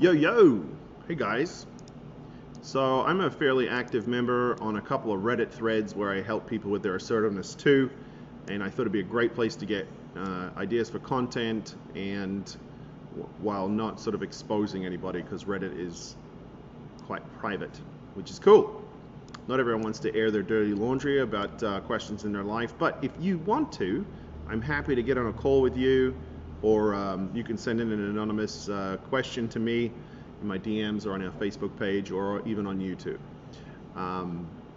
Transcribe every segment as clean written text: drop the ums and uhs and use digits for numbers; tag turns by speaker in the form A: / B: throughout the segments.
A: Yo, yo! Hey guys. So I'm a fairly active member on a couple of Reddit threads where I help people with their assertiveness too, and I thought it'd be a great place to get ideas for content and while not sort of exposing anybody because Reddit is quite private, which is cool. Not everyone wants to air their dirty laundry about questions in their life, but if you want to, I'm happy to get on a call with you, or you can send in an anonymous question to me in my DMs or on our Facebook page or even on YouTube.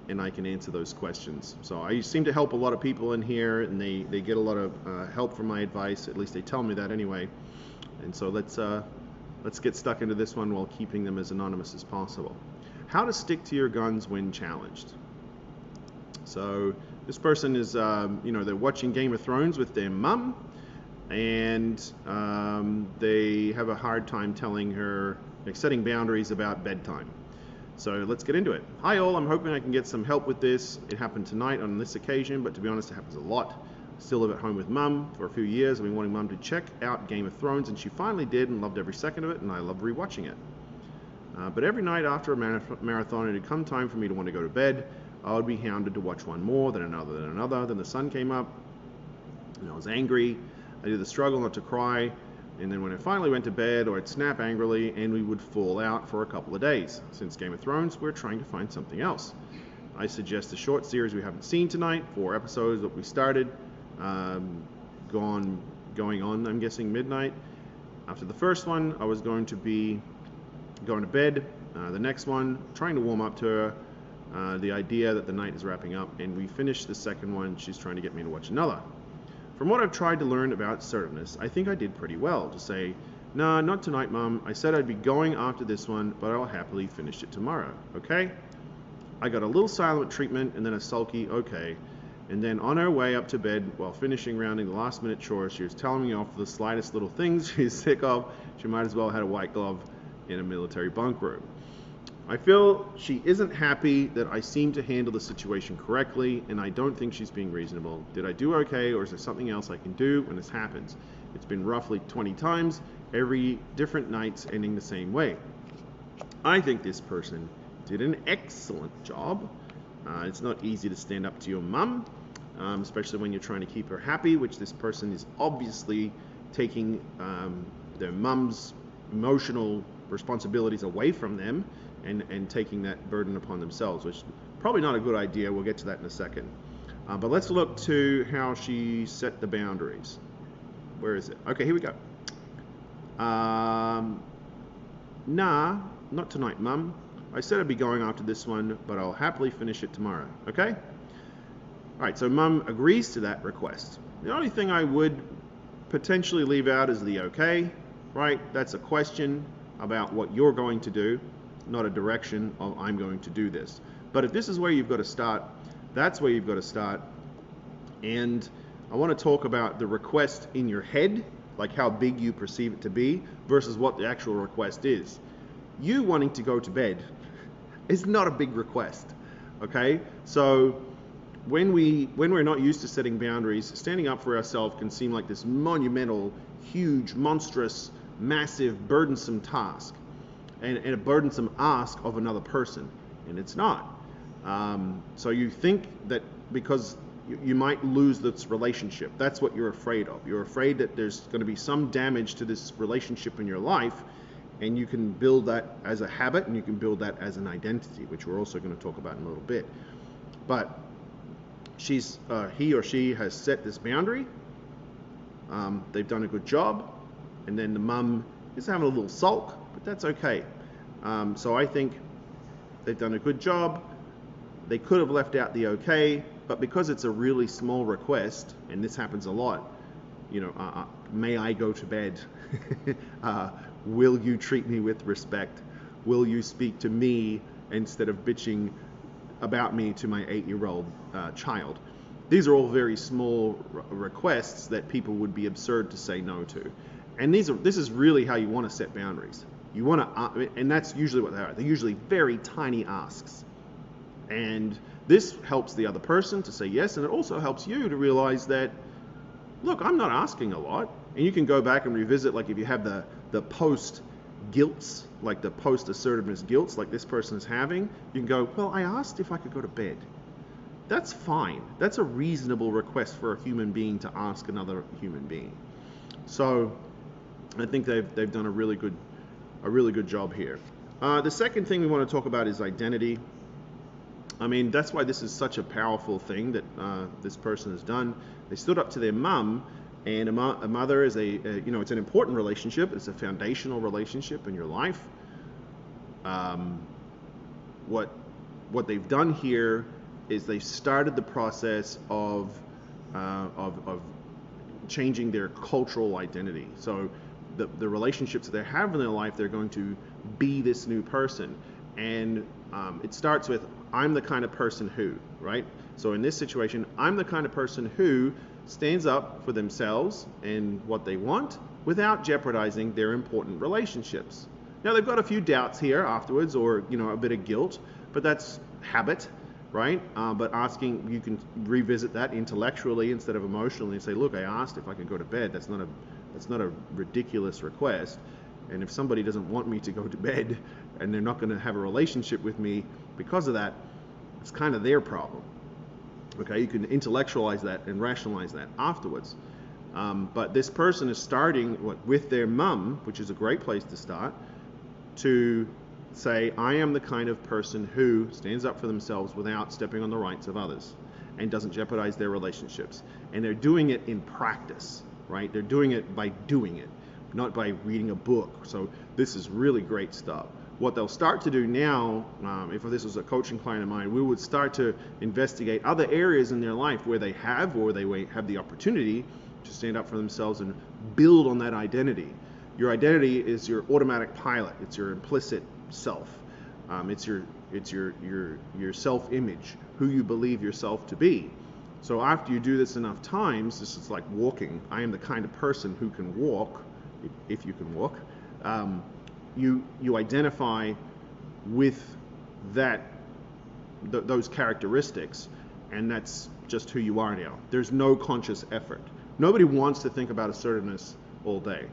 A: And I can answer those questions. So I seem to help a lot of people in here, and they get a lot of help from my advice. At least they tell me that anyway. And so let's get stuck into this one while keeping them as anonymous as possible. How to stick to your guns when challenged. So this person is, they're watching Game of Thrones with their mum, and they have a hard time telling her, setting boundaries about bedtime. So let's get into it. Hi all, I'm hoping I can get some help with this. It happened tonight on this occasion, but to be honest, it happens a lot. I still live at home with mum for a few years. I've been wanting mum to check out Game of Thrones, and she finally did and loved every second of it, and I love rewatching it. But every night after a marathon, it had come time for me to want to go to bed. I would be hounded to watch one more, then another, then another. Then the sun came up, and I was angry. I did the struggle not to cry, and then when I finally went to bed, I'd snap angrily, and we would fall out for a couple of days. Since Game of Thrones, we're trying to find something else. I suggest a short series we haven't seen tonight, 4 episodes that we started, going on, I'm guessing, midnight. After the first one, I was going to be going to bed. The next one, trying to warm up to her, the idea that the night is wrapping up, and we finished the second one. She's trying to get me to watch another. From what I've tried to learn about assertiveness, I think I did pretty well to say, nah, not tonight, Mum. I said I'd be going after this one, but I'll happily finish it tomorrow, okay? I got a little silent treatment and then a sulky, okay. And then on her way up to bed, while finishing rounding the last minute chores, she was telling me off for the slightest little things she's sick of. She might as well have had a white glove in a military bunk room. I feel she isn't happy that I seem to handle the situation correctly, and I don't think she's being reasonable. Did I do okay, or is there something else I can do when this happens? It's been roughly 20 times, every different nights ending the same way. I think this person did an excellent job. It's not easy to stand up to your mum, especially when you're trying to keep her happy, which this person is obviously taking their mum's emotional responsibilities away from them and taking that burden upon themselves, which is probably not a good idea. We'll get to that in a second. But let's look to how she set the boundaries. Where is it? Okay, here we go. Nah, not tonight, Mum. I said I'd be going after this one, but I'll happily finish it tomorrow, okay? All right, so Mum agrees to that request. The only thing I would potentially leave out is the okay, right? That's a question about what you're going to do, not a direction of I'm going to do this. But if this is where you've got to start, that's where you've got to start. And I want to talk about the request in your head, like how big you perceive it to be, versus what the actual request is. You wanting to go to bed is not a big request, okay? So when we're not used to setting boundaries, standing up for ourselves can seem like this monumental, huge, monstrous, massive, burdensome task, and a burdensome ask of another person, and it's not. So you think that because you might lose this relationship, that's what you're afraid of. You're afraid that there's going to be some damage to this relationship in your life, and you can build that as a habit, and you can build that as an identity, which we're also going to talk about in a little bit. But he or she has set this boundary. They've done a good job, and then the mum is having a little sulk, but that's okay. So I think they've done a good job. They could have left out the okay, but because it's a really small request, and this happens a lot, may I go to bed? Will you treat me with respect? Will you speak to me instead of bitching about me to my 8-year-old child? These are all very small requests that people would be absurd to say no to. And this is really how you want to set boundaries. You want to, and that's usually what they are. They're usually very tiny asks. And this helps the other person to say yes, and it also helps you to realize that, look, I'm not asking a lot. And you can go back and revisit, like if you have the post guilts, like the post-assertiveness guilts like this person is having, you can go, well, I asked if I could go to bed. That's fine. That's a reasonable request for a human being to ask another human being. So I think they've done a really good job here. The second thing we want to talk about is identity. I mean, that's why this is such a powerful thing that this person has done. They stood up to their mum, and a mother is it's an important relationship. It's a foundational relationship in your life. What they've done here is they've started the process of changing their cultural identity. So the relationships that they have in their life, they're going to be this new person. And it starts with, I'm the kind of person who, right? So in this situation, I'm the kind of person who stands up for themselves and what they want without jeopardizing their important relationships. Now they've got a few doubts here afterwards, or a bit of guilt, but that's habit, right? But you can revisit that intellectually instead of emotionally and say, look, I asked if I could go to bed. That's not a ridiculous request. And if somebody doesn't want me to go to bed and they're not going to have a relationship with me because of that, it's kind of their problem. Okay, you can intellectualize that and rationalize that afterwards. But this person is starting with their mum, which is a great place to start, to say, I am the kind of person who stands up for themselves without stepping on the rights of others and doesn't jeopardize their relationships. And they're doing it in practice, right? They're doing it by doing it, not by reading a book. So this is really great stuff. What they'll start to do now, if this was a coaching client of mine, we would start to investigate other areas in their life where they have the opportunity to stand up for themselves and build on that identity. Your identity is your automatic pilot. It's your implicit self. It's your self-image, who you believe yourself to be. So after you do this enough times, this is like walking. I am the kind of person who can walk, if you can walk. You identify with those characteristics, and that's just who you are now. There's no conscious effort. Nobody wants to think about assertiveness all day.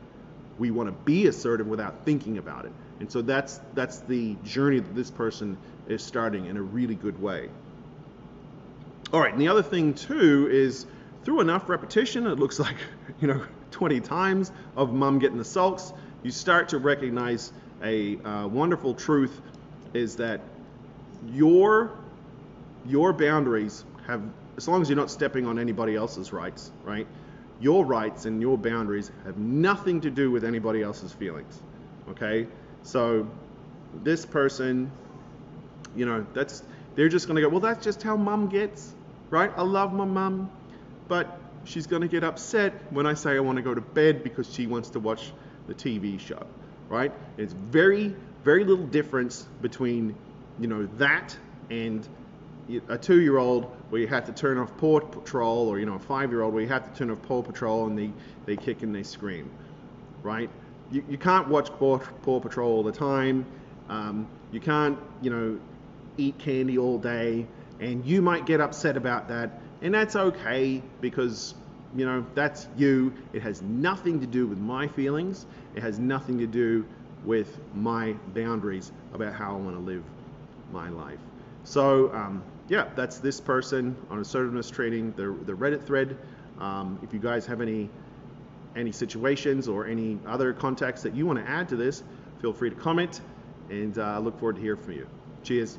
A: We want to be assertive without thinking about it. And so that's the journey that this person is starting in a really good way. All right, and the other thing too is, through enough repetition, it looks like 20 times of mum getting the sulks, you start to recognize a wonderful truth, is that your boundaries have, as long as you're not stepping on anybody else's rights, right? Your rights and your boundaries have nothing to do with anybody else's feelings, okay? So this person, they're just going to go, well, that's just how mum gets, right? I love my mum, but she's going to get upset when I say I want to go to bed because she wants to watch the TV show, right? It's very, very little difference between, that and a 2-year-old where you have to turn off Paw Patrol, or a 5-year-old where you have to turn off Paw Patrol and they kick and they scream, right? You can't watch Paw Patrol all the time. You can't, eat candy all day, and you might get upset about that, and that's okay, because that's you. It has nothing to do with my feelings. It has nothing to do with my boundaries about how I want to live my life. So that's this person on assertiveness training, the Reddit thread. If you guys have any situations or any other context that you want to add to this, feel free to comment, and I look forward to hearing from you. Cheers.